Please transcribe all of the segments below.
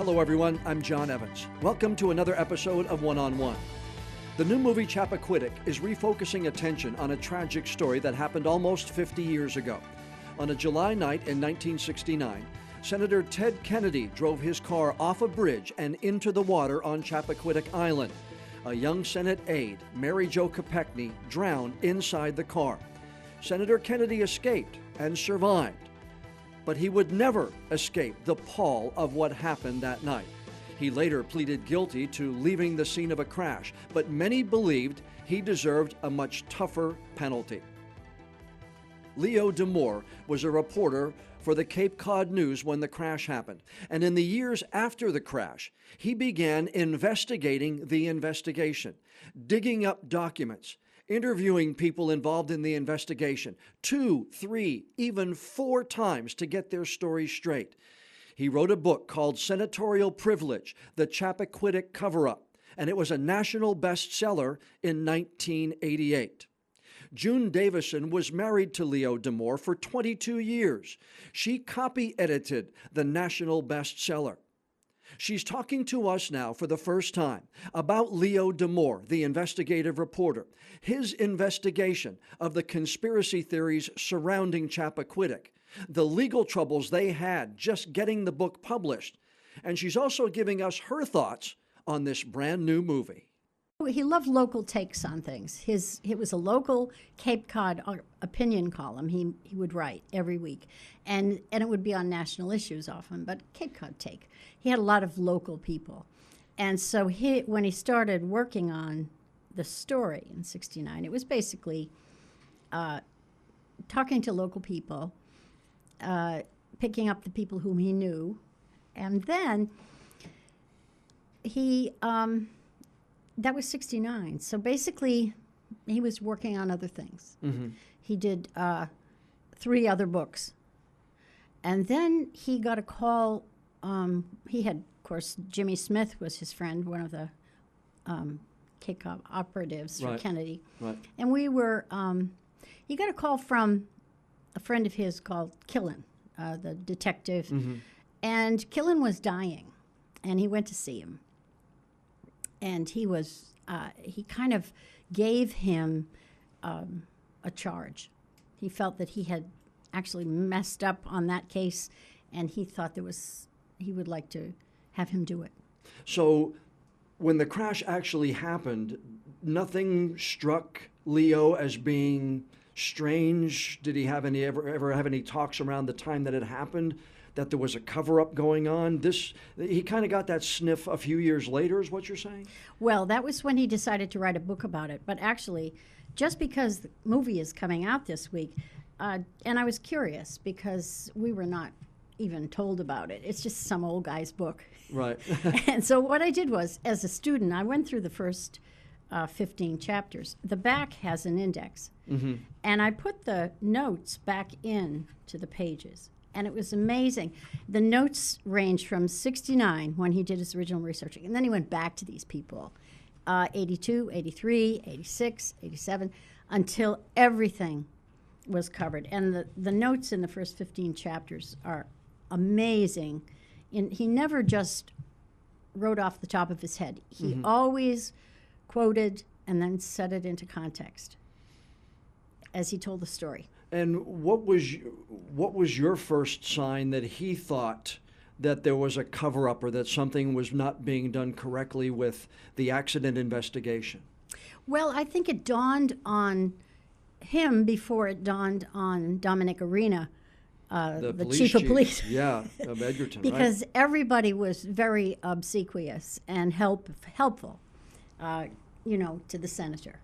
Hello, everyone. I'm John Evans. Welcome to another episode of One-on-One. The new movie Chappaquiddick is refocusing attention on a tragic story that happened almost 50 years ago. On a July night in 1969, Senator Ted Kennedy drove his car off a bridge and into the water on Chappaquiddick Island. A young Senate aide, Mary Jo Kopechne, drowned inside the car. Senator Kennedy escaped and survived, but he would never escape the pall of what happened that night. He later pleaded guilty to leaving the scene of a crash, but many believed he deserved a much tougher penalty. Leo Demore was a reporter for the Cape Cod News when the crash happened, and in the years after the crash, he began investigating the investigation, digging up documents, interviewing people involved in the investigation 2, 3, even 4 times to get their story straight. He wrote a book called Senatorial Privilege, The Chappaquiddick Coverup, and it was a national bestseller in 1988. June Davison was married to Leo Demore for 22 years. She copy-edited the national bestseller. She's talking to us now for the first time about Leo Demore, the investigative reporter, his investigation of the conspiracy theories surrounding Chappaquiddick, the legal troubles they had just getting the book published, and she's also giving us her thoughts on this brand new movie. He loved local takes on things. It was a local Cape Cod opinion column he would write every week, and it would be on national issues often, but Cape Cod take. He had a lot of local people, and so when he started working on the story in '69, it was basically talking to local people, picking up the people whom he knew, and then he. That was '69. So basically, he was working on other things. Mm-hmm. He did 3 other books. And then he got a call. He had, of course, Jimmy Smith was his friend, one of the Cape Cod operatives for Kennedy. Right. And we were, he got a call from a friend of his called Killen, the detective. Mm-hmm. And Killen was dying, and he went to see him. And he was, he kind of gave him a charge. He felt that he had actually messed up on that case, and he thought he would like to have him do it. So when the crash actually happened, nothing struck Leo as being strange? Did he have ever have any talks around the time that it happened, that there was a cover-up going on? He kind of got that sniff a few years later, is what you're saying? Well, that was when he decided to write a book about it. But actually, just because the movie is coming out this week, and I was curious because we were not even told about it. It's just some old guy's book. Right. And so what I did was, as a student, I went through the first 15 chapters. The back has an index. Mm-hmm. And I put the notes back in to the pages. And it was amazing. The notes range from '69, when he did his original researching, and then he went back to these people, 82, 83, 86, 87, until everything was covered. And the notes in the first 15 chapters are amazing. He never just wrote off the top of his head. He mm-hmm. always quoted and then set it into context as he told the story. And what was your first sign that he thought that there was a cover-up or that something was not being done correctly with the accident investigation? Well, I think it dawned on him before it dawned on Dominic Arena, the chief of police. Yeah, of Edgerton, because right? Everybody was very obsequious and helpful, to the senator.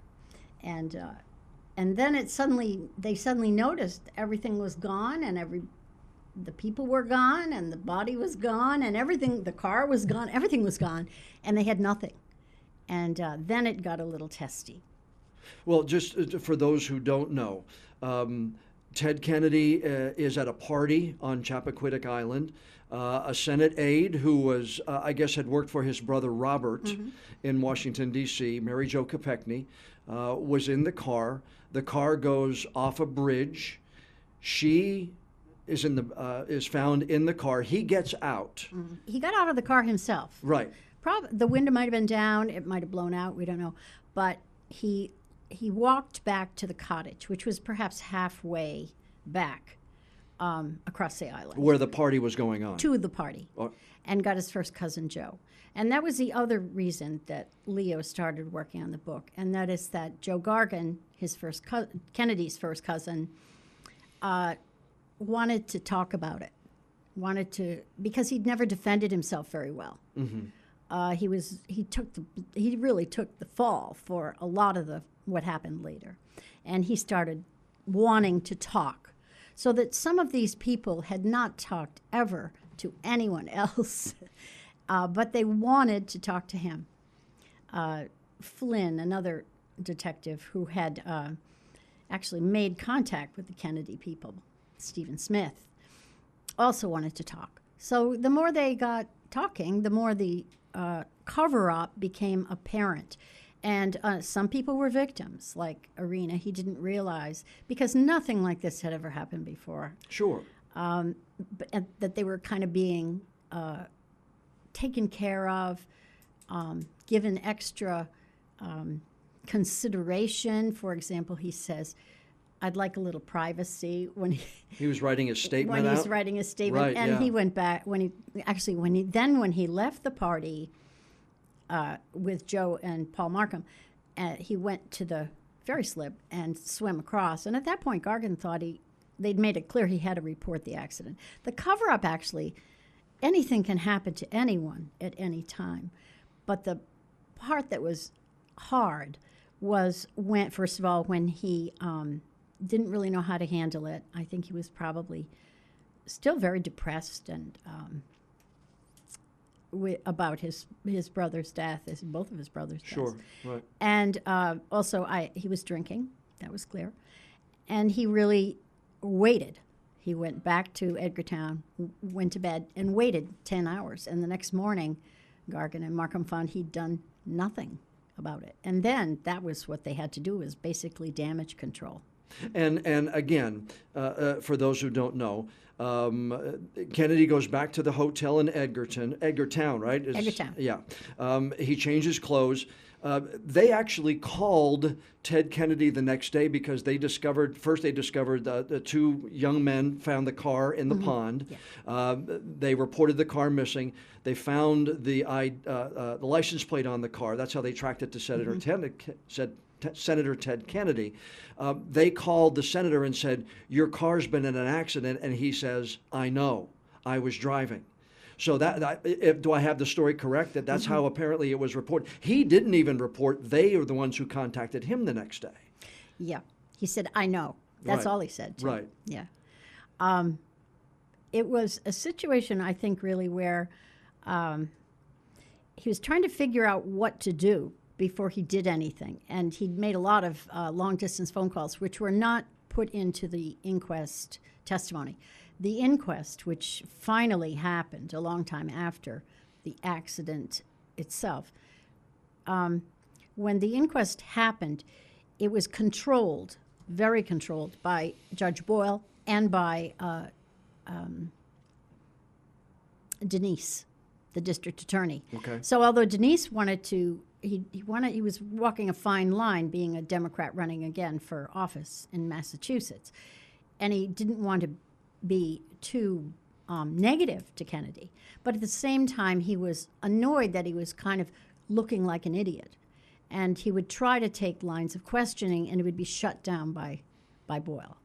And then they suddenly noticed everything was gone, and the people were gone, and the body was gone, and everything, the car was gone, everything was gone, and they had nothing. And then it got a little testy. Well, just for those who don't know, Ted Kennedy is at a party on Chappaquiddick Island. A Senate aide who was, I guess, had worked for his brother Robert mm-hmm. in Washington, D.C., Mary Jo Kopechne, was in the car. The car goes off a bridge. She is found in the car. He gets out. Mm-hmm. He got out of the car himself. Right. The window might have been down. It might have blown out. We don't know. But he walked back to the cottage, which was perhaps halfway back across the island. Where the party was going on. To the party. And got his first cousin, Joe. And that was the other reason that Leo started working on the book. And that is that Joe Gargan, Kennedy's first cousin, wanted to talk about it. Because he'd never defended himself very well. Mm-hmm. He really took the fall for a lot of what happened later. And he started wanting to talk, so that some of these people had not talked ever to anyone else, but they wanted to talk to him. Flynn, another detective who had actually made contact with the Kennedy people, Stephen Smith, also wanted to talk. So the more they got talking, the more the cover-up became apparent. And some people were victims, like Irina. He didn't realize, because nothing like this had ever happened before. Sure. But that they were kind of being taken care of, given extra consideration. For example, he says, "I'd like a little privacy," when he was writing his statement. When he's writing his statement, right, and yeah. he went back when he left the party with Joe and Paul Markham, he went to the ferry slip and swam across. And at that point, Gargan thought they'd made it clear he had to report the accident. The cover-up, actually, anything can happen to anyone at any time, but the part that was hard was first of all, when he didn't really know how to handle it. I think he was probably still very depressed and about his brother's death, both of his brothers' deaths. Sure, right. And also, he was drinking. That was clear. And he really waited. He went back to Edgartown, went to bed, and waited 10 hours. And the next morning, Gargan and Markham found he'd done nothing about it. And then that was what they had to do, was basically damage control. And again, for those who don't know, Kennedy goes back to the hotel in Edgartown, right? Edgartown. Yeah. He changes clothes. They actually called Ted Kennedy the next day because they discovered the two young men found the car in the pond. Yeah. They reported the car missing. They found the license plate on the car. That's how they tracked it to Senator Ted Kennedy. They called the senator and said, "Your car's been in an accident," and he says, "I know. I was driving." So do I have the story correct? That's how apparently it was reported. He didn't even report. They are the ones who contacted him the next day. Yeah. He said, "I know." That's right. all he said, too. Right. Yeah. It was a situation, I think, really where he was trying to figure out what to do before he did anything. And he'd made a lot of long-distance phone calls, which were not put into the inquest testimony. The inquest, which finally happened a long time after the accident itself, when the inquest happened, it was controlled, very controlled, by Judge Boyle and by Denise, the district attorney. Okay. So although Denise wanted to, he was walking a fine line, being a Democrat running again for office in Massachusetts, and he didn't want to be too negative to Kennedy. But at the same time, he was annoyed that he was kind of looking like an idiot. And he would try to take lines of questioning, and it would be shut down by Boyle.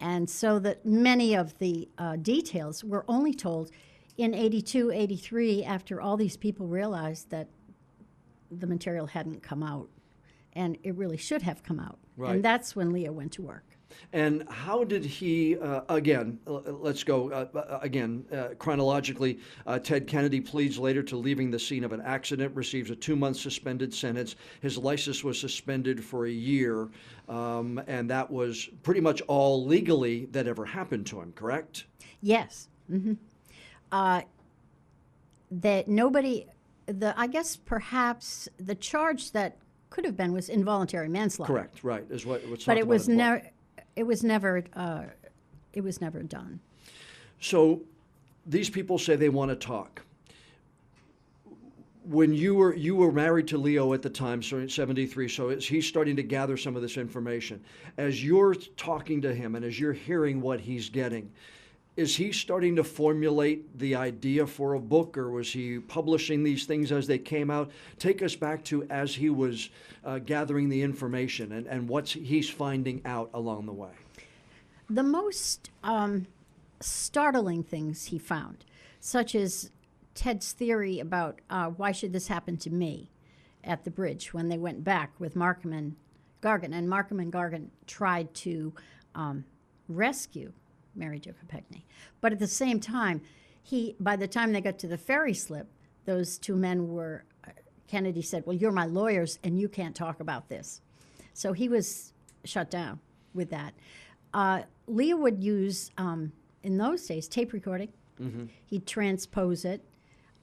And so that many of the details were only told in 82, 83, after all these people realized that the material hadn't come out. And it really should have come out. Right. And that's when Leo went to work. And how did he, let's go chronologically, Ted Kennedy pleads later to leaving the scene of an accident, receives a 2-month suspended sentence. His license was suspended for a year, and that was pretty much all legally that ever happened to him, correct? Yes. Mm-hmm. I guess perhaps the charge that could have been was involuntary manslaughter. Correct, right, is what's but it was never. It was never done. So these people say they want to talk. When you were married to Leo at the time, so 73, so he's starting to gather some of this information. As you're talking to him and as you're hearing what he's getting, is he starting to formulate the idea for a book, or was he publishing these things as they came out? Take us back to as he was gathering the information and what he's finding out along the way. The most startling things he found, such as Ted's theory about why should this happen to me at the bridge when they went back with Markham and Gargan. And Markham and Gargan tried to rescue Mary Jo Kopechne. But at the same time, by the time they got to the ferry slip, those two men were, Kennedy said, well, you're my lawyers and you can't talk about this. So he was shut down with that. Leo would use, in those days, tape recording. Mm-hmm. He'd transpose it.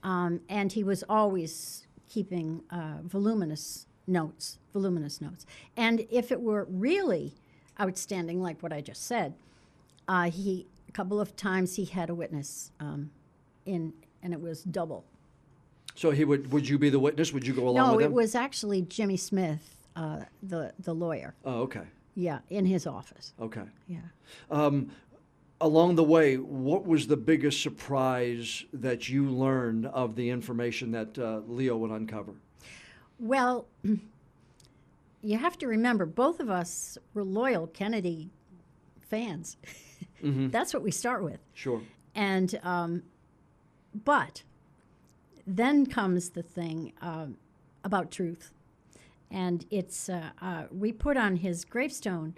And he was always keeping voluminous notes. And if it were really outstanding, like what I just said, a couple of times he had a witness and it was double. So would you be the witness? Would you go along with him? No, it was actually Jimmy Smith, the lawyer. Oh, okay. Yeah, in his office. Okay. Yeah. Along the way, what was the biggest surprise that you learned of the information that Leo would uncover? Well, you have to remember, both of us were loyal Kennedy fans. Mm-hmm. That's what we start with. Sure. And, but then comes the thing about truth. And it's, we put on his gravestone,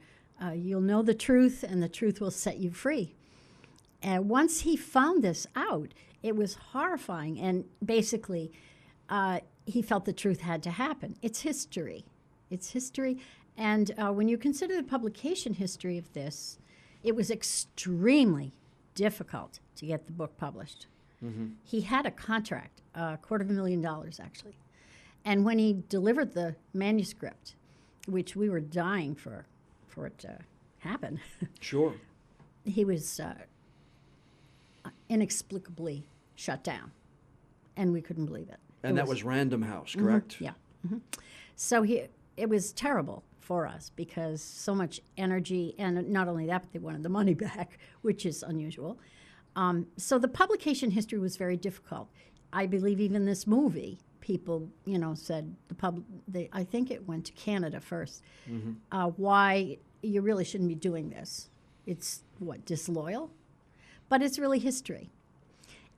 you'll know the truth, and the truth will set you free. And once he found this out, it was horrifying. And basically, he felt the truth had to happen. It's history. It's history. And when you consider the publication history of this, it was extremely difficult to get the book published. Mm-hmm. He had a contract, $250,000 actually. And when he delivered the manuscript, which we were dying for it to happen. Sure. He was inexplicably shut down, and we couldn't believe it. And that was Random House, correct? Mm-hmm, yeah. Mm-hmm. So it was terrible for us because so much energy, and not only that, but they wanted the money back, which is unusual. So the publication history was very difficult. I believe even this movie, people, said I think it went to Canada first. Mm-hmm. Why you really shouldn't be doing this? It's disloyal, but it's really history.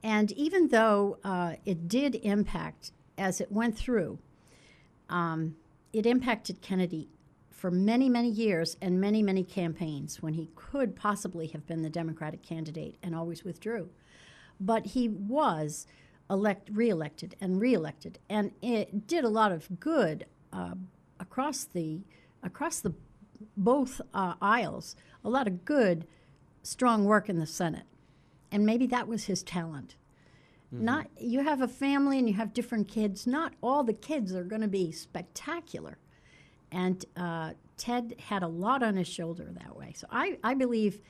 And even though it did impact as it went through, it impacted Kennedy for many, many years and many, many campaigns when he could possibly have been the Democratic candidate and always withdrew. But he was reelected, and it did a lot of good across the both aisles. A lot of good, strong work in the Senate, and maybe that was his talent. Mm-hmm. You have a family and you have different kids. Not all the kids are going to be spectacular, and Ted had a lot on his shoulder that way. So I believe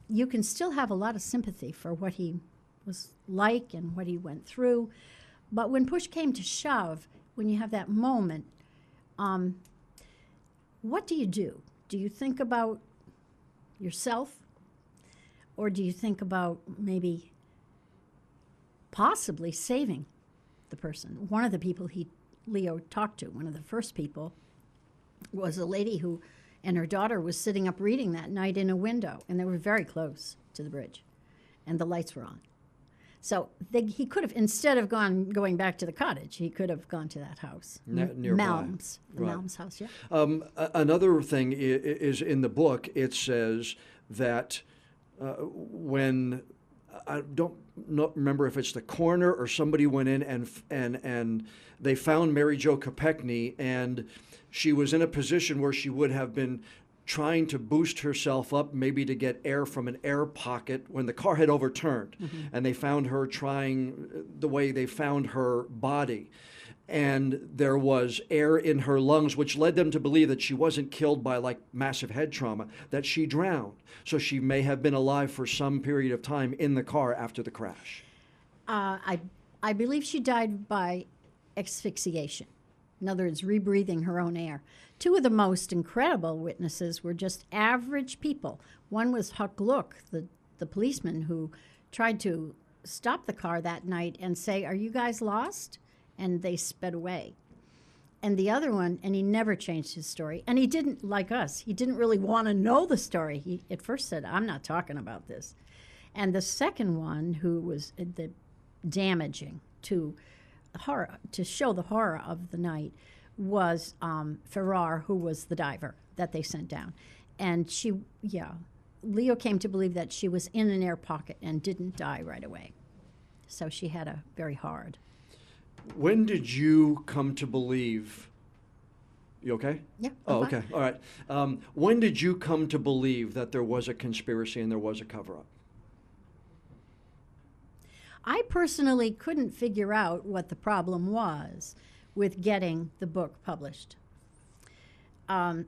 you can still have a lot of sympathy for what he was like and what he went through. But when push came to shove, when you have that moment, what do? Do you think about yourself? Or do you think about maybe possibly saving the person? One of the people Leo talked to, one of the first people, was a lady who and her daughter was sitting up reading that night in a window, and they were very close to the bridge, and the lights were on. So he could have, instead of going back to the cottage, he could have gone to that house. Nearby. Malm's. The right. Malm's house, yeah. Another thing is in the book, it says that when, I don't remember if it's the coroner or somebody went in and they found Mary Jo Kopechne, and she was in a position where she would have been trying to boost herself up, maybe to get air from an air pocket when the car had overturned. Mm-hmm. And they found her trying the way they found her body. and there was air in her lungs, which led them to believe that she wasn't killed by like massive head trauma, that she drowned. So she may have been alive for some period of time in the car after the crash. I believe she died by asphyxiation. In other words, rebreathing her own air. Two of the most incredible witnesses were just average people. One was Huck Look, the policeman who tried to stop the car that night and say, "Are you guys lost?" And they sped away. And the other one, and he never changed his story. And he didn't, like us, he didn't really want to know the story. He at first said, "I'm not talking about this." And the second one, who was the damaging to horror, to show the horror of the night, was Farrar, who was the diver that they sent down. And Leo came to believe that she was in an air pocket and didn't die right away. So she had a very hard. When did you come to believe? You okay? Yeah. Oh, fine. okay. All right. When did you come to believe that there was a conspiracy and there was a cover-up? I personally couldn't figure out what the problem was with getting the book published. But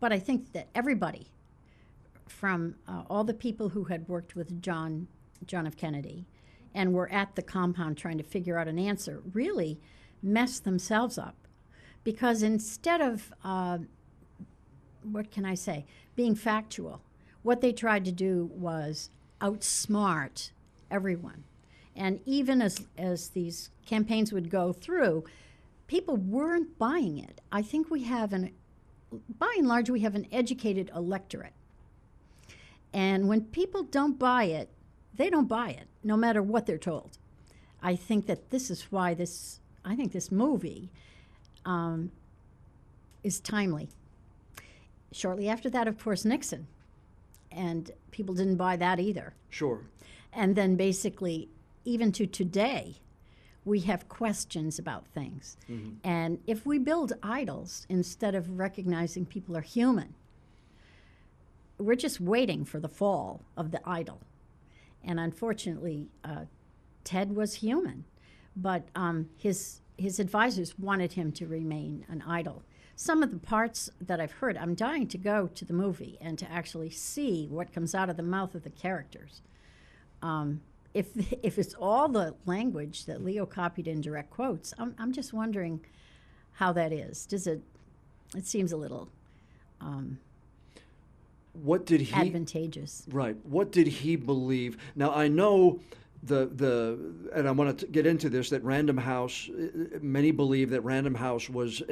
I think that everybody, from all the people who had worked with John F. Kennedy and were at the compound trying to figure out an answer, really messed themselves up. Because instead of, being factual, what they tried to do was outsmart everyone. And even as these campaigns would go through, people weren't buying it. I think we have by and large, we have an educated electorate. And when people don't buy it, they don't buy it, no matter what they're told. I think that this is why this movie is timely. Shortly after that, of course, Nixon. And people didn't buy that either. Sure. And then basically, even to today, we have questions about things. Mm-hmm. And if we build idols instead of recognizing people are human, we're just waiting for the fall of the idol. And unfortunately, Ted was human, but his advisors wanted him to remain an idol. Some of the parts that I've heard, I'm dying to go to the movie and to actually see what comes out of the mouth of the characters. If it's all the language that Leo copied in direct quotes, I'm just wondering how that is. It seems a little advantageous. Right. What did he believe? Now, I know and I want to get into this, that Random House, many believe that Random House was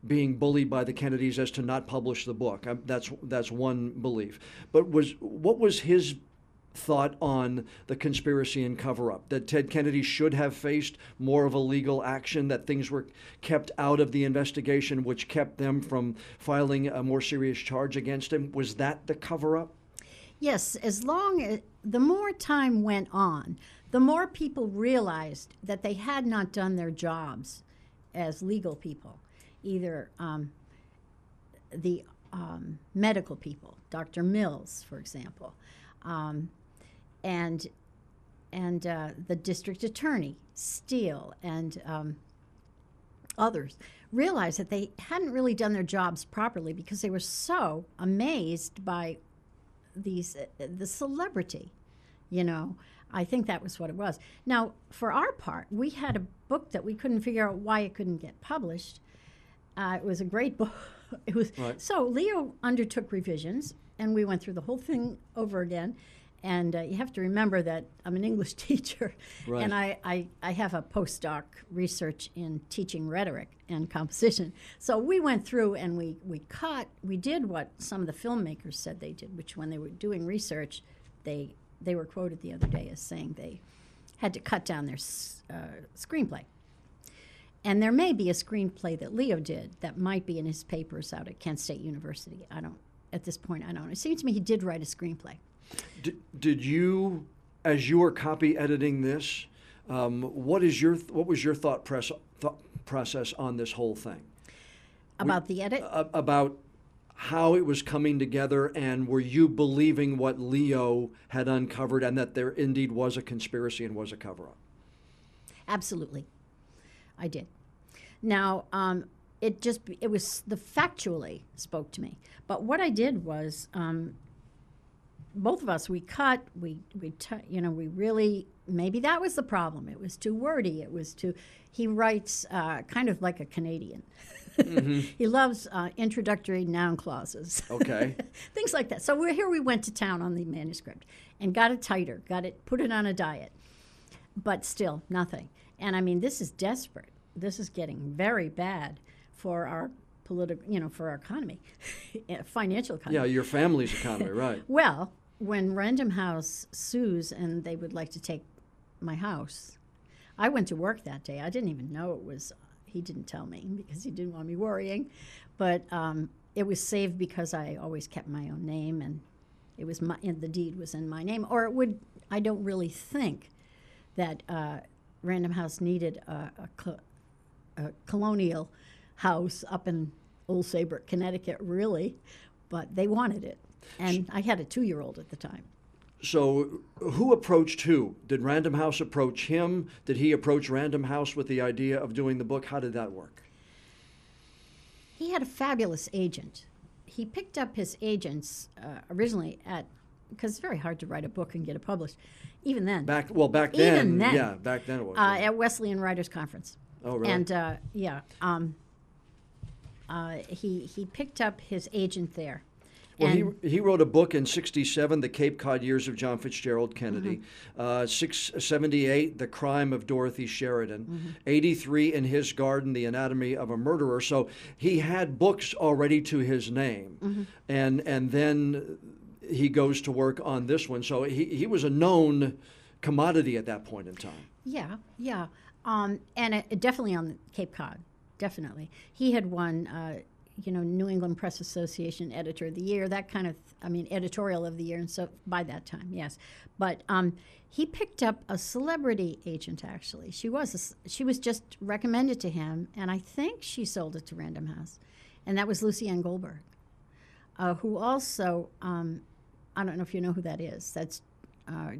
being bullied by the Kennedys as to not publish the book. That's one belief. But what was his thought on the conspiracy and cover-up, that Ted Kennedy should have faced more of a legal action, that things were kept out of the investigation, which kept them from filing a more serious charge against him? Was that the cover-up? Yes, as long as the more time went on, the more people realized that they had not done their jobs as legal people, either the medical people, Dr. Mills, for example, and the district attorney, Steele, and others realized that they hadn't really done their jobs properly because they were so amazed by the celebrity, I think that was what it was. Now, for our part, we had a book that we couldn't figure out why it couldn't get published. It was a great book. It was right. So Leo undertook revisions, and we went through the whole thing over again. And you have to remember that I'm an English teacher, right. And I have a postdoc research in teaching rhetoric and composition. So we went through and we did what some of the filmmakers said they did, which when they were doing research, they were quoted the other day as saying they had to cut down their screenplay. And there may be a screenplay that Leo did that might be in his papers out at Kent State University. At this point, I don't know. It seems to me he did write a screenplay. Did you, as you were copy editing this, what was your thought process on this whole thing? About the edit? About how it was coming together, and were you believing what Leo had uncovered and that there indeed was a conspiracy and was a cover-up? Absolutely. I did. Now, it was the factually spoke to me. But what I did was, both of us, we cut, we really, maybe that was the problem. It was too wordy. He writes kind of like a Canadian. Mm-hmm. He loves introductory noun clauses. Okay. Things like that. So we went to town on the manuscript and got it tighter, put it on a diet. But still, nothing. And I mean, this is desperate. This is getting very bad for our for our economy, financial economy. Yeah, your family's economy, right. Well, when Random House sues and they would like to take my house, I went to work that day. I didn't even know it was, he didn't tell me because he didn't want me worrying. But it was saved because I always kept my own name, and it was the deed was in my name. Or it would, I don't really think that Random House needed a colonial house up in Old Saybrook, Connecticut, really, but they wanted it. And I had a 2-year-old at the time. So who approached who? Did Random House approach him? Did he approach Random House with the idea of doing the book? How did that work? He had a fabulous agent. He picked up his agents originally because it's very hard to write a book and get it published, even then. Back then, yeah, back then it was. At Wesleyan Writers Conference. Oh, really? And, he picked up his agent there. Well, he wrote a book in 1967, The Cape Cod Years of John Fitzgerald Kennedy. 1978, The Crime of Dorothy Sheridan. 1983, In His Garden, The Anatomy of a Murderer. So he had books already to his name. And then he goes to work on this one. So he was a known commodity at that point in time. Yeah. And definitely on Cape Cod, definitely. He had won... New England Press Association Editor of the Year, that kind of, Editorial of the Year, and so by that time, yes. But he picked up a celebrity agent, actually. She was just recommended to him, and I think she sold it to Random House. And that was Lucy Ann Goldberg, who also, I don't know if you know who that is. That's, no,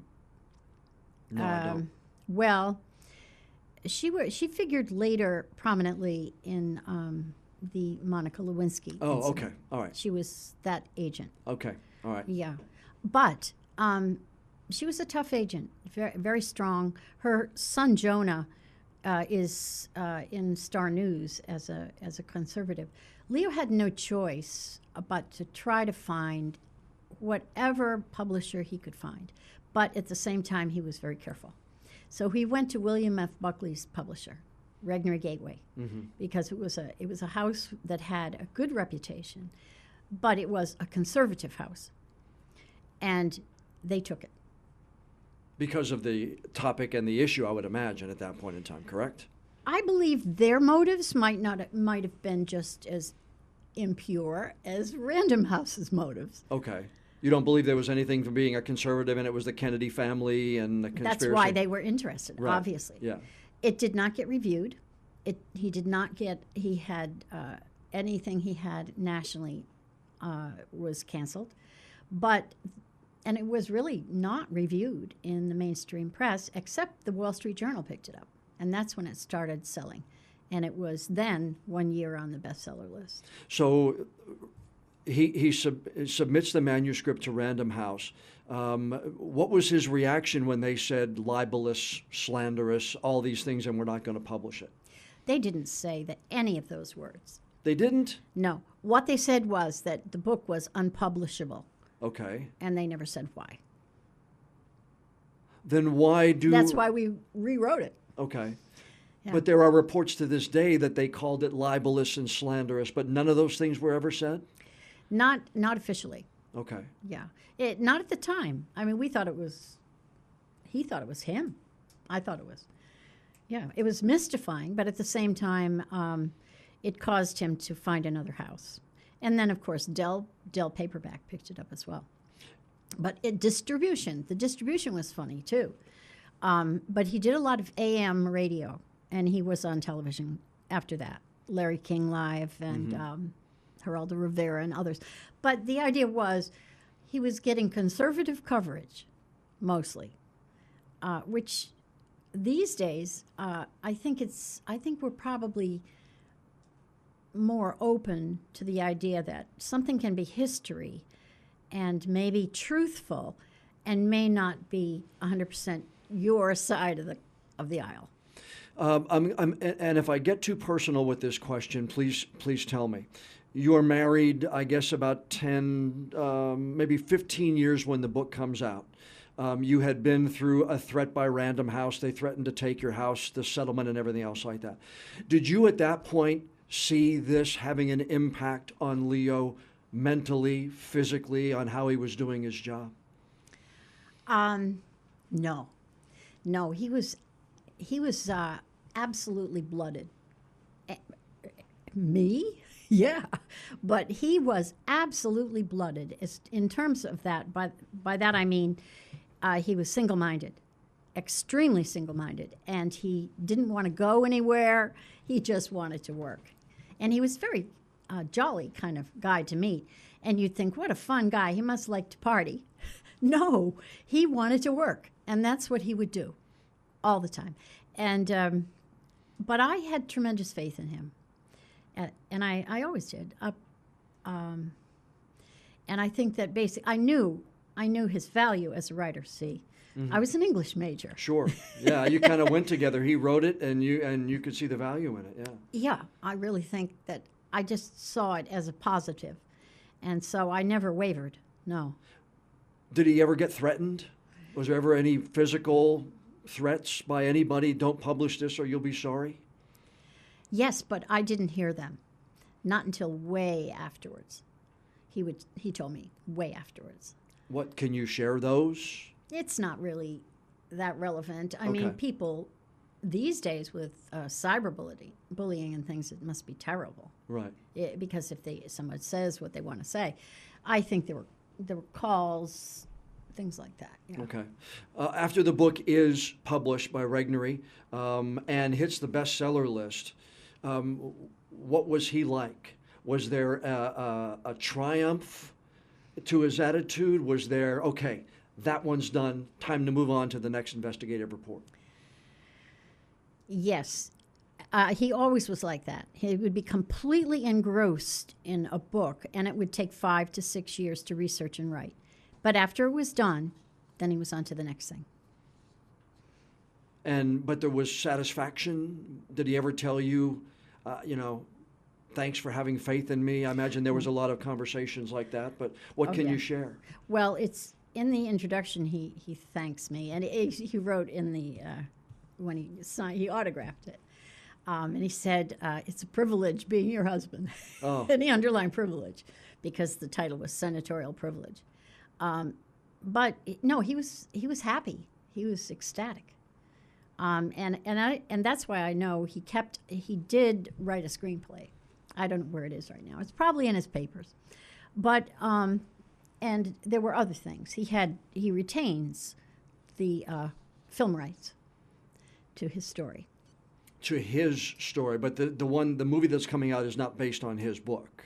I don't. Well, she figured later prominently in... the Monica Lewinsky Oh, incident. okay. All right. She was that agent. Okay. All right. Yeah. But she was a tough agent, very, very strong. Her son, Jonah, is in Star News as a conservative. Leo had no choice but to try to find whatever publisher he could find. But at the same time, he was very careful. So he went to William F. Buckley's publisher, Regnery Gateway, because it was a house that had a good reputation, but it was a conservative house, and they took it because of the topic and the issue. I would imagine at that point in time, correct? I believe their motives might have been just as impure as Random House's motives. Okay. You don't believe there was anything from being a conservative, and it was the Kennedy family and the conspiracy? That's why they were interested, right. Obviously. Yeah. It did not get reviewed. He had anything he had nationally was canceled. And it was really not reviewed in the mainstream press, except the Wall Street Journal picked it up. And that's when it started selling. And it was then 1 year on the bestseller list. So he submits the manuscript to Random House. What was his reaction when they said libelous, slanderous, all these things, and we're not going to publish it? They didn't say any of those words. They didn't? No. What they said was that the book was unpublishable. Okay. And they never said why. Then why do... That's why we rewrote it. Okay. Yeah. But there are reports to this day that they called it libelous and slanderous, but none of those things were ever said? Not officially. Okay. Yeah. Not at the time. We thought it was... He thought it was him. I thought it was. Yeah. It was mystifying, but at the same time, it caused him to find another house. And then, of course, Dell Paperback picked it up as well. But the distribution was funny, too. But he did a lot of AM radio, and he was on television after that. Larry King Live and Geraldo Rivera and others. But the idea was he was getting conservative coverage, mostly, which these days, I think we're probably more open to the idea that something can be history and maybe truthful and may not be 100% your side of the aisle. And if I get too personal with this question, please tell me. You're married, I guess, about 10, maybe 15 years when the book comes out. You had been through a threat by Random House. They threatened to take your house, the settlement and everything else like that. Did you at that point see this having an impact on Leo mentally, physically, on how he was doing his job? No. He was absolutely blooded. Me? Yeah, but he was absolutely blooded. In terms of that, by that I mean he was single-minded, extremely single-minded, and he didn't want to go anywhere. He just wanted to work. And he was very jolly kind of guy to meet. And you'd think, what a fun guy. He must like to party. No, he wanted to work, and that's what he would do all the time. And but I had tremendous faith in him. And I always did. And I think that basically, I knew his value as a writer. See, I was an English major. Sure. Yeah, you kind of went together. He wrote it, and you could see the value in it. Yeah. Yeah, I really think that I just saw it as a positive, and so I never wavered. No. Did he ever get threatened? Was there ever any physical threats by anybody? Don't publish this, or you'll be sorry. Yes, but I didn't hear them, not until way afterwards. He told me way afterwards. What, can you share those? It's not really that relevant. I mean, people these days with cyberbullying and things, it must be terrible. Right. Because if someone says what they want to say, I think there were calls, things like that. Yeah. Okay. After the book is published by Regnery and hits the bestseller list, what was he like? Was there a triumph to his attitude? Was there, okay, that one's done, time to move on to the next investigative report? Yes. He always was like that. He would be completely engrossed in a book, and it would take 5 to 6 years to research and write. But after it was done, then he was on to the next thing. But there was satisfaction? Did he ever tell you, thanks for having faith in me? I imagine there was a lot of conversations like that, but what can you share? Well, it's in the introduction, he thanks me, and he wrote in the, when he signed, he autographed it. And he said, it's a privilege being your husband. Oh. And he underlined privilege because the title was Senatorial Privilege. But no, he was happy. He was ecstatic. And that's why I know he did write a screenplay. I don't know where it is right now. It's probably in his papers. But, and there were other things. He retains the film rights to his story. To his story, but the movie that's coming out is not based on his book.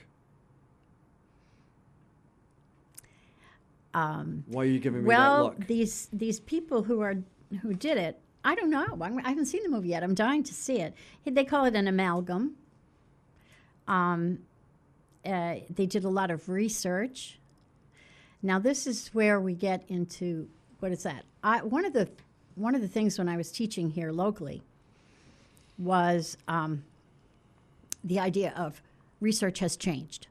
Why are you giving me that look? Well, these people who did it, I don't know. I haven't seen the movie yet. I'm dying to see it. They call it an amalgam. They did a lot of research. Now this is where we get into what is that? One of the things when I was teaching here locally was the idea of research has changed.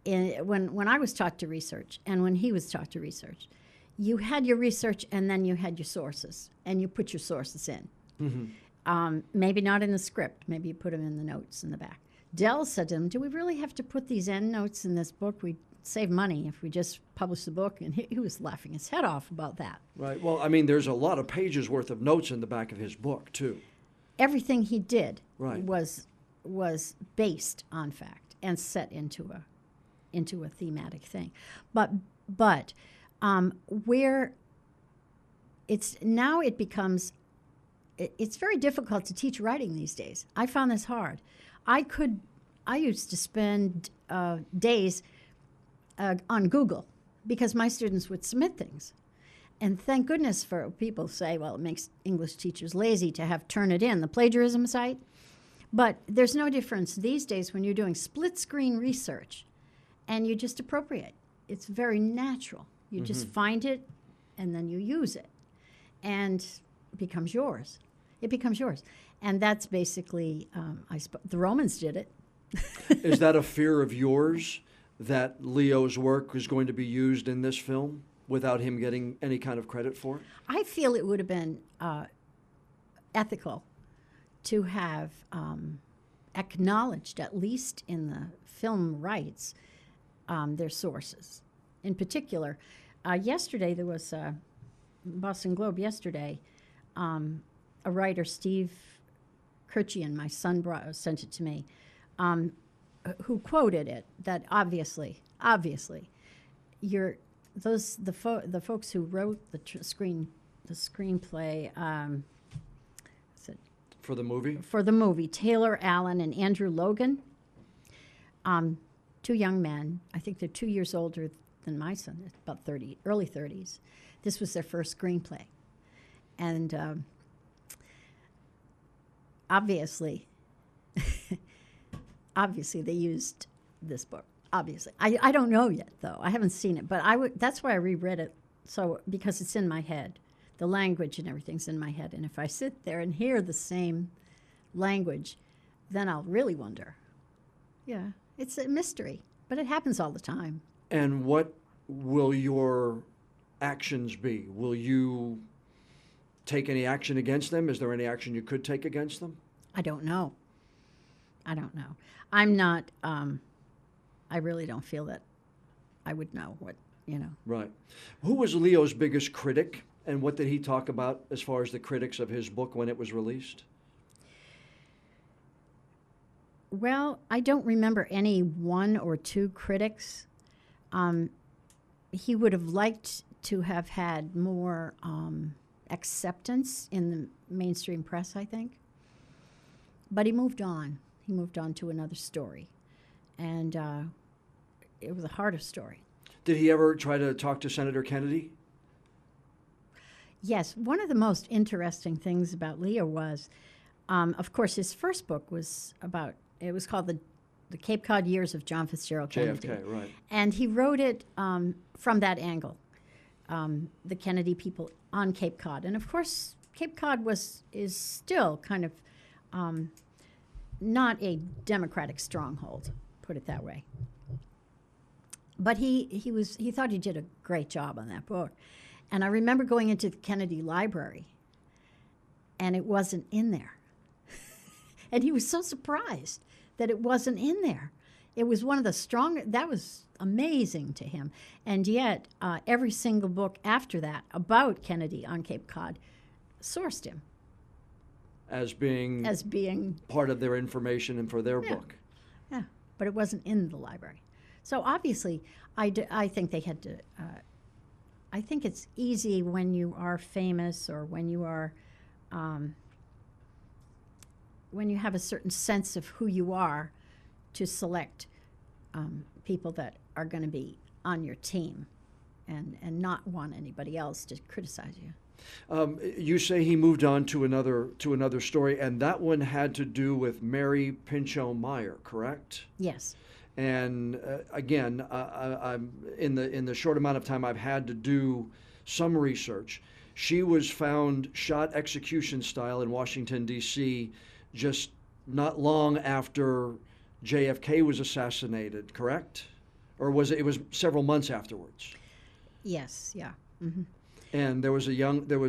When I was taught to research and when he was taught to research, you had your research and then you had your sources, and you put your sources in. Mm-hmm. Maybe not in the script. Maybe you put them in the notes in the back. Dell said to him, do we really have to put these end notes in this book? We'd save money if we just publish the book. And he was laughing his head off about that. Right. Well, I mean, there's a lot of pages worth of notes in the back of his book, too. Everything he did was based on fact and set into a thematic thing. But where it becomes very difficult to teach writing these days. I found this hard. I used to spend days on Google because my students would submit things. And thank goodness for people say, well, it makes English teachers lazy to have Turnitin, the plagiarism site. But there's no difference these days when you're doing split screen research and you just appropriate. It's very natural. You just find it and then you use it. And it becomes yours. It becomes yours. And that's basically, the Romans did it. Is that a fear of yours that Leo's work is going to be used in this film without him getting any kind of credit for it? I feel it would have been ethical to have acknowledged, at least in the film rights, their sources. In particular, yesterday there was Boston Globe yesterday, a writer, Steve Kirchian, my son sent it to me, who quoted it, that obviously, the folks who wrote the screenplay, for the movie? For the movie, Taylor Allen and Andrew Logan, two young men. I think they're 2 years older than my son, about 30, early 30s. This was their first screenplay. And obviously they used this book. Obviously. I don't know yet, though. I haven't seen it. But that's why I reread it, because it's in my head. The language and everything's in my head. And if I sit there and hear the same language, then I'll really wonder. Yeah, it's a mystery, but it happens all the time. And what will your actions be? Will you take any action against them? Is there any action you could take against them? I don't know. I'm not, I really don't feel that I would know what, Right. Who was Leo's biggest critic, and what did he talk about as far as the critics of his book when it was released? Well, I don't remember any one or two critics. He would have liked to have had more acceptance in the mainstream press, I think. But he moved on. He moved on to another story. And it was a harder story. Did he ever try to talk to Senator Kennedy? Yes. One of the most interesting things about Leo was, of course, his first book was called the Cape Cod Years of John Fitzgerald Kennedy. JFK, right. And he wrote it from that angle, the Kennedy people on Cape Cod. And of course, Cape Cod is still kind of not a Democratic stronghold, put it that way. But he thought he did a great job on that book. And I remember going into the Kennedy Library, and it wasn't in there. And he was so surprised that it wasn't in there. It was one of the strongest, that was amazing to him. And yet, every single book after that about Kennedy on Cape Cod sourced him. As being part of their information and for their book. Yeah, but it wasn't in the library. So obviously, I think they had to, I think it's easy when you are famous or when you are, when you have a certain sense of who you are, to select people that are going to be on your team and not want anybody else to criticize you. You say he moved on to another story, and that one had to do with Mary Meyer, correct? Yes. And again, I'm in the short amount of time I've had to do some research. She was found shot execution style in Washington, D.C., just not long after JFK was assassinated, correct? Or was it was several months afterwards? Yes, yeah. Mm-hmm. And there was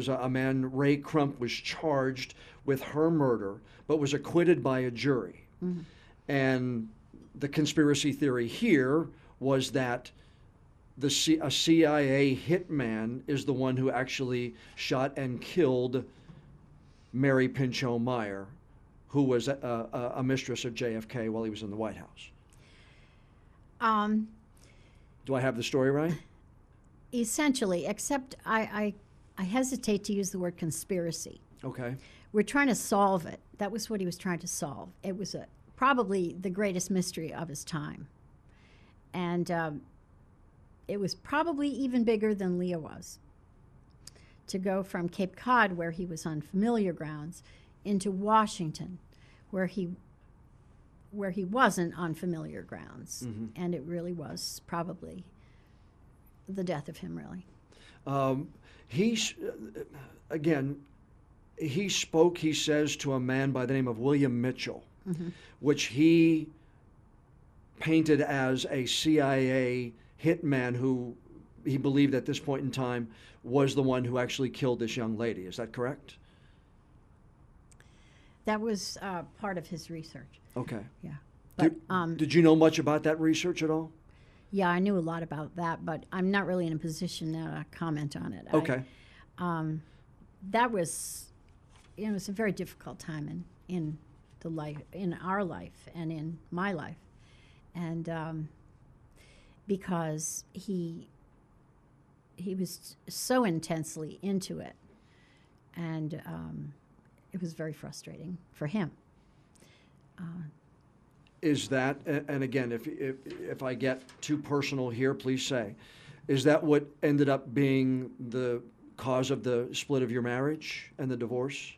a man, Ray Crump, was charged with her murder, but was acquitted by a jury. Mm-hmm. And the conspiracy theory here was that a CIA hitman is the one who actually shot and killed Mary Meyer, who was a mistress of JFK while he was in the White House. Do I have the story right? Essentially, except I hesitate to use the word conspiracy. Okay. We're trying to solve it. That was what he was trying to solve. It was probably the greatest mystery of his time. And it was probably even bigger than Leo was. to go from Cape Cod, where he was on familiar grounds, into Washington, where he wasn't on familiar grounds. And it really was probably the death of him, really. He spoke, he says, to a man by the name of William Mitchell, which he painted as a CIA hitman who he believed at this point in time was the one who actually killed this young lady. Is that correct? That was part of his research. Okay. Yeah. But, did you know much about that research at all? Yeah, I knew a lot about that, but I'm not really in a position to comment on it. Okay. That was, it was a very difficult time in the life, in our life, and in my life, and because he was so intensely into it, and it was very frustrating for him. Is that, and again, if I get too personal here, please say, is that what ended up being the cause of the split of your marriage and the divorce?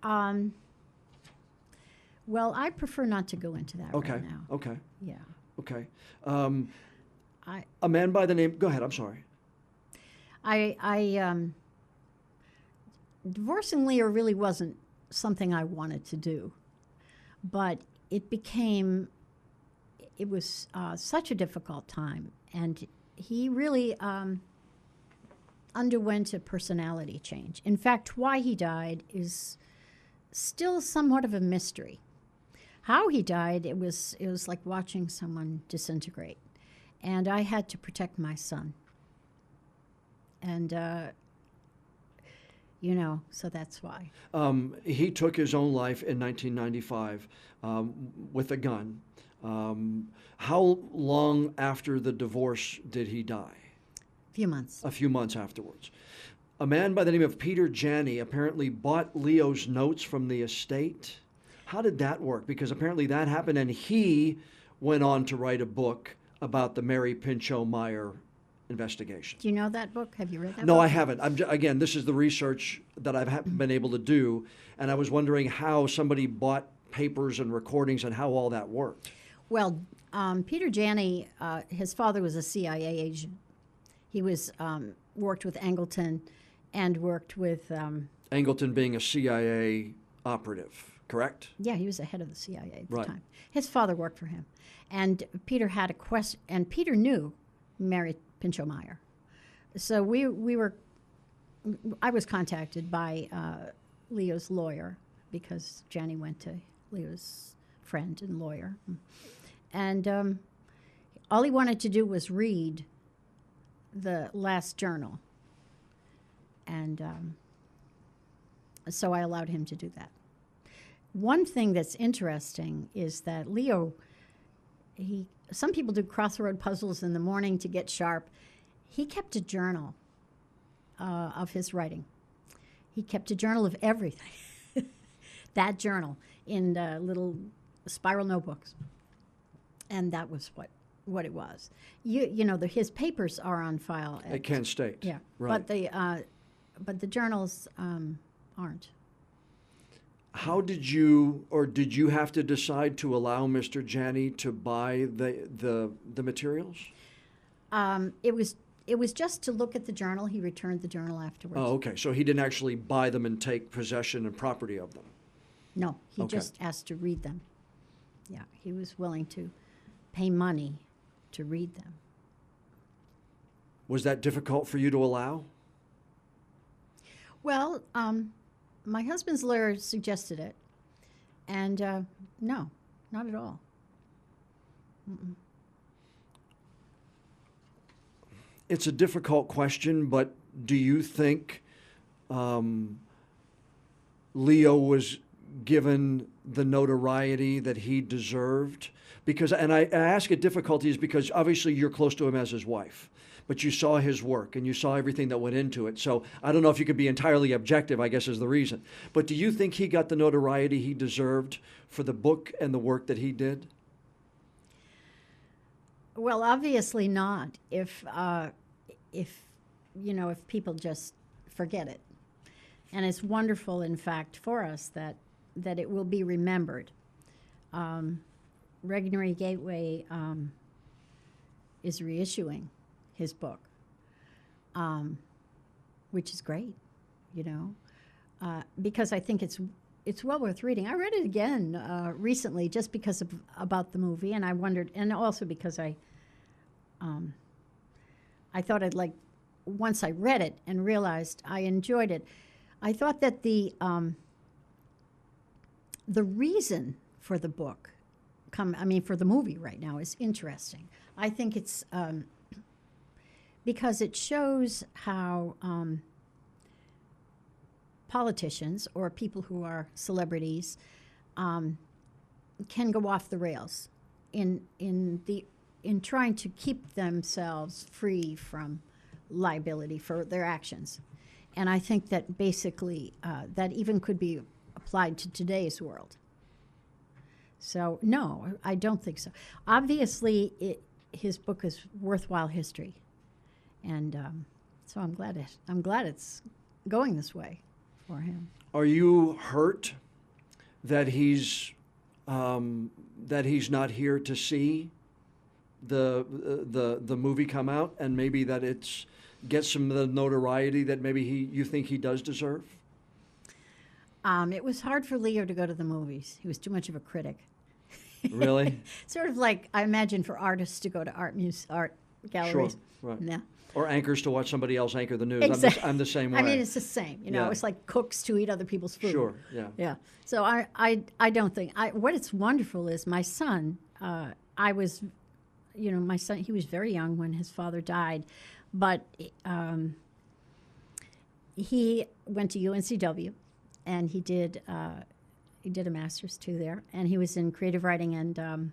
Well, I prefer not to go into that right now. Okay. Yeah. Okay. A man by the name, go ahead, I'm sorry. Divorcing Leo really wasn't something I wanted to do, but it was such a difficult time, and he really underwent a personality change. In fact, why he died is still somewhat of a mystery. How he died, it was like watching someone disintegrate, and I had to protect my son. And so that's why. He took his own life in 1995 with a gun. How long after the divorce did he die? A few months. A few months afterwards. A man by the name of Peter Janney apparently bought Leo's notes from the estate. How did that work? Because apparently that happened, and he went on to write a book about the Mary Meyer investigation. Do you know that book? Have you read that book? No, I haven't. Again, this is the research that I've been able to do, and I was wondering how somebody bought papers and recordings and how all that worked. Well, Peter Janney, his father was a CIA agent. He was worked with Angleton and worked with... Angleton being a CIA operative, correct? Yeah, he was the head of the CIA at the Right. time. His father worked for him. And Peter had a question, and Peter knew Mary Meyer. So I was contacted by Leo's lawyer, because Janney went to Leo's friend and lawyer. And all he wanted to do was read the last journal. And so I allowed him to do that. One thing that's interesting is that Leo, some people do crossword puzzles in the morning to get sharp. He kept a journal of his writing. He kept a journal of everything. That journal in little spiral notebooks. And that was what it was. His papers are on file At Kent State. Yeah, Right. but the journals aren't. How did you have to decide to allow Mr. Janney to buy the materials? It was just to look at the journal. He returned the journal afterwards. Oh, okay. So he didn't actually buy them and take possession and property of them. No, he Okay. just asked to read them. Yeah, he was willing to pay money to read them. Was that difficult for you to allow? Well, my husband's lawyer suggested it, and no, not at all. Mm-mm. It's a difficult question, but do you think Leo was given the notoriety that he deserved? Because, and I ask it difficulties because obviously you're close to him as his wife, but you saw his work and you saw everything that went into it. So I don't know if you could be entirely objective, I guess is the reason. But do you think he got the notoriety he deserved for the book and the work that he did? Well, obviously not. If people just forget it. And it's wonderful, in fact, for us that it will be remembered. Regnery Gateway is reissuing his book, which is great, because I think it's well worth reading. I read it again recently just because about the movie, and I wondered, and also because I thought I'd like, once I read it and realized I enjoyed it, I thought that the reason for the book, for the movie right now, is interesting. I think it's because it shows how politicians or people who are celebrities can go off the rails in trying to keep themselves free from liability for their actions. And I think that basically that even could be applied to today's world. So no, I don't think so. Obviously, his book is worthwhile history, and so I'm glad it's going this way for him. Are you hurt that he's not here to see the movie come out, and maybe that it's gets some of the notoriety that maybe you think he does deserve? It was hard for Leo to go to the movies. He was too much of a critic. Really? Sort of like, I imagine, for artists to go to art galleries. Sure, right. Yeah. Or anchors to watch somebody else anchor the news. Exactly. I'm the same way. I mean, it's the same. Yeah. It's like cooks to eat other people's food. Sure, yeah. Yeah. So I don't think, what it's wonderful is my son, my son, he was very young when his father died, but he went to UNCW, and he did a master's too there, and he was in creative writing and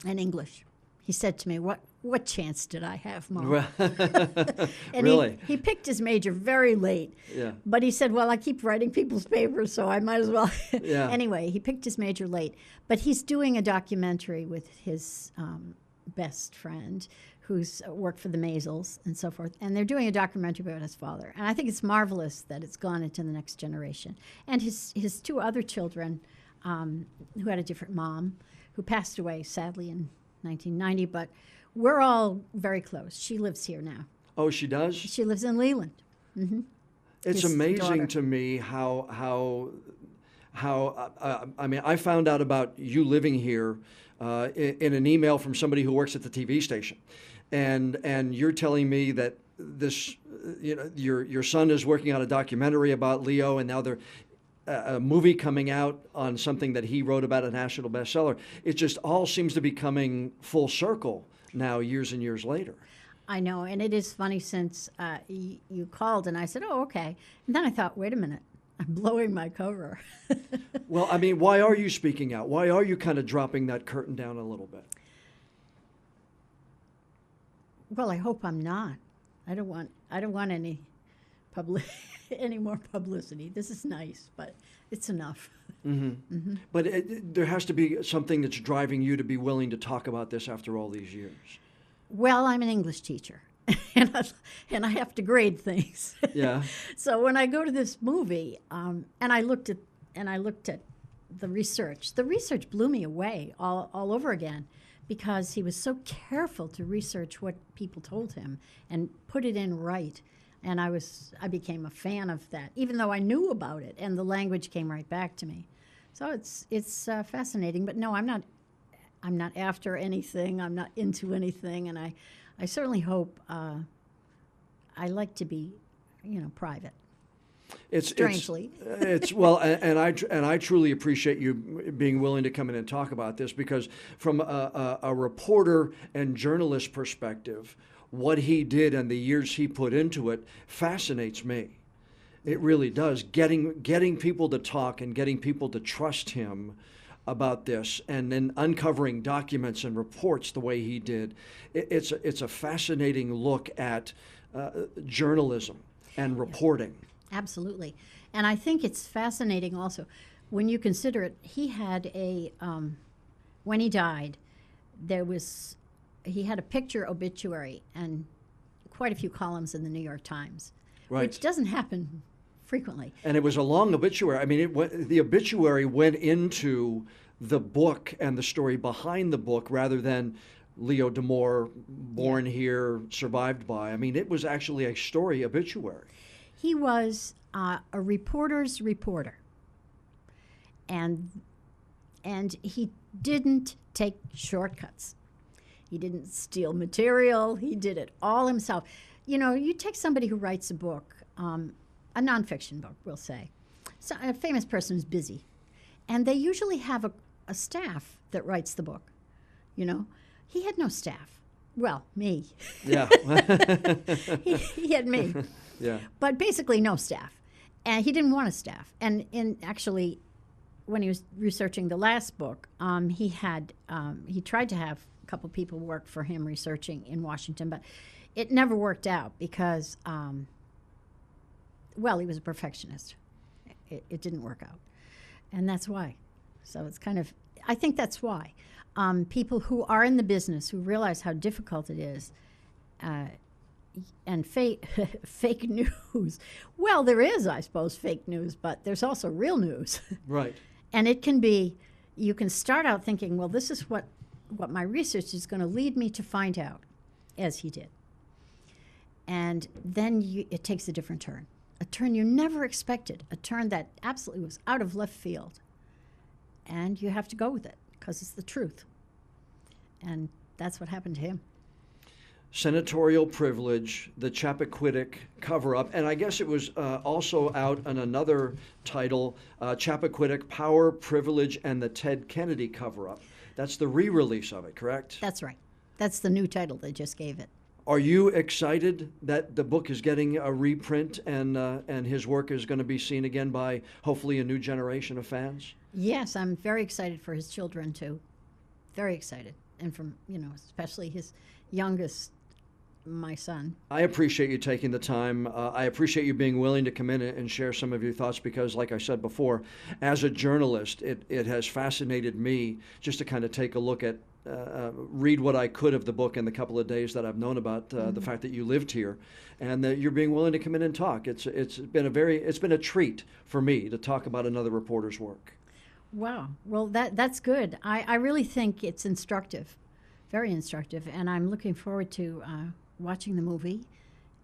English. He said to me, "What chance did I have, Mom?" And really? He picked his major very late. Yeah. But he said, "Well, I keep writing people's papers, so I might as well." Yeah. Anyway, he picked his major late. But he's doing a documentary with his best friend, who's worked for the Maisels and so forth, and they're doing a documentary about his father. And I think it's marvelous that it's gone into the next generation. And his two other children, who had a different mom, who passed away sadly in 1990, but we're all very close. She lives here now. Oh, she does? She lives in Leland. Mm-hmm. It's His amazing daughter. to me how I mean, I found out about you living here in an email from somebody who works at the TV station, and you're telling me that this, your son is working on a documentary about Leo, and now they're a movie coming out on something that he wrote about, a national bestseller. It just all seems to be coming full circle now, years and years later. I know, and it is funny since you called, and I said, "Oh, okay," and then I thought, "Wait a minute, I'm blowing my cover." Well, I mean, why are you speaking out? Why are you kind of dropping that curtain down a little bit? Well, I hope I'm not. I don't want any any more publicity. This is nice, but it's enough. Mm-hmm. Mm-hmm. But there has to be something that's driving you to be willing to talk about this after all these years. Well, I'm an English teacher, and I have to grade things. Yeah. So when I go to this movie, and I looked at the research. The research blew me away all over again, because he was so careful to research what people told him and put it in right. And I became a fan of that, even though I knew about it, and the language came right back to me. So it's fascinating. But no, I'm not after anything. I'm not into anything, and I certainly hope. I like to be, private. Strangely. It's well, and I truly appreciate you being willing to come in and talk about this, because from a reporter and journalist perspective, what he did and the years he put into it fascinates me. It really does. Getting people to talk and getting people to trust him about this, and then uncovering documents and reports the way he did. It's a fascinating look at journalism and reporting. Absolutely. And I think it's fascinating also when you consider it. He had when he died, he had a picture obituary and quite a few columns in the New York Times Right. which doesn't happen frequently. And it was a long obituary. I mean, the obituary went into the book and the story behind the book rather than Leo Demore, born here, survived by. I mean, it was actually a story obituary. He was a reporter's reporter. And he didn't take shortcuts. He didn't steal material. He did it all himself. You know, you take somebody who writes a book, a nonfiction book, we'll say. So a famous person who's busy. And they usually have a staff that writes the book, you know. He had no staff. Well, me. Yeah. he had me. Yeah. But basically no staff. And he didn't want a staff. And actually, when he was researching the last book, he tried to have a couple people work for him researching in Washington, but it never worked out because, well, he was a perfectionist. It didn't work out. And that's why. So it's kind of, I think that's why. People who are in the business, who realize how difficult it is, and fake news. Well, there is, I suppose, fake news, but there's also real news. Right. And it can be, you can start out thinking, well, this is what my research is going to lead me to find out, as he did. And then it takes a different turn, a turn you never expected, a turn that absolutely was out of left field. And you have to go with it because it's the truth. And that's what happened to him. Senatorial Privilege, the Chappaquiddick Coverup, and I guess it was also out on another title, Chappaquiddick Power, Privilege, and the Ted Kennedy Coverup. That's the re-release of it, correct? That's right. That's the new title they just gave it. Are you excited that the book is getting a reprint and his work is going to be seen again by hopefully a new generation of fans? Yes, I'm very excited for his children too. Very excited. And from, especially his youngest, my son. I appreciate you taking the time. I appreciate you being willing to come in and share some of your thoughts because, like I said before, as a journalist, it has fascinated me just to kind of take a look at, read what I could of the book in the couple of days that I've known about the fact that you lived here, and that you're being willing to come in and talk. It's been a treat for me to talk about another reporter's work. Wow. Well, that's good. I really think it's instructive, very instructive, and I'm looking forward to watching the movie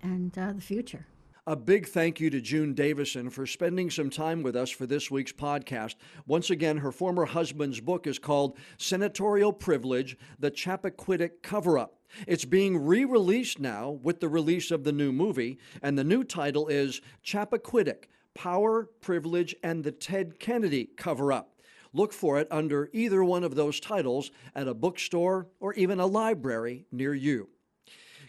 and the future. A big thank you to June Davison for spending some time with us for this week's podcast. Once again, her former husband's book is called Senatorial Privilege, the Chappaquiddick Coverup. It's being re-released now with the release of the new movie, and the new title is Chappaquiddick, Power, Privilege, and the Ted Kennedy Coverup. Look for it under either one of those titles at a bookstore or even a library near you.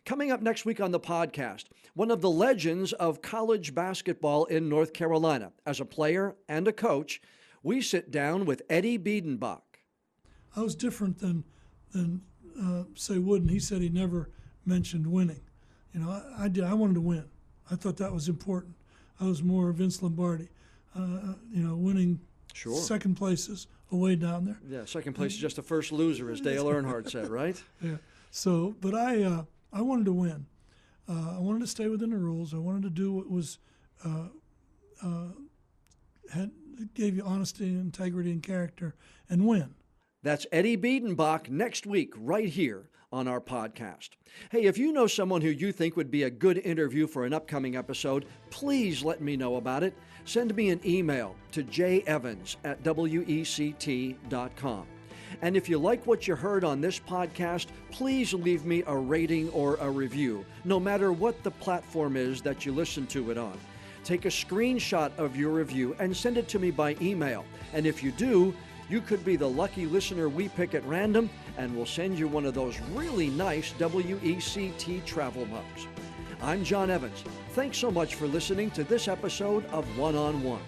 Coming up next week on the podcast, one of the legends of college basketball in North Carolina. As a player and a coach, we sit down with Eddie Biedenbach. I was different than say Wooden. He said he never mentioned winning. I did. I wanted to win. I thought that was important. I was more Vince Lombardi. Winning second places away down there. Yeah, second place is just the first loser, as Dale Earnhardt said, right? Yeah. So, but I wanted to win. I wanted to stay within the rules. I wanted to do what was gave you honesty, integrity, and character, and win. That's Eddie Biedenbach next week, right here on our podcast. Hey, if you know someone who you think would be a good interview for an upcoming episode, please let me know about it. Send me an email to jevans@wect.com. And if you like what you heard on this podcast, please leave me a rating or a review, no matter what the platform is that you listen to it on. Take a screenshot of your review and send it to me by email. And if you do, you could be the lucky listener we pick at random, and we'll send you one of those really nice WECT travel mugs. I'm John Evans. Thanks so much for listening to this episode of One on One.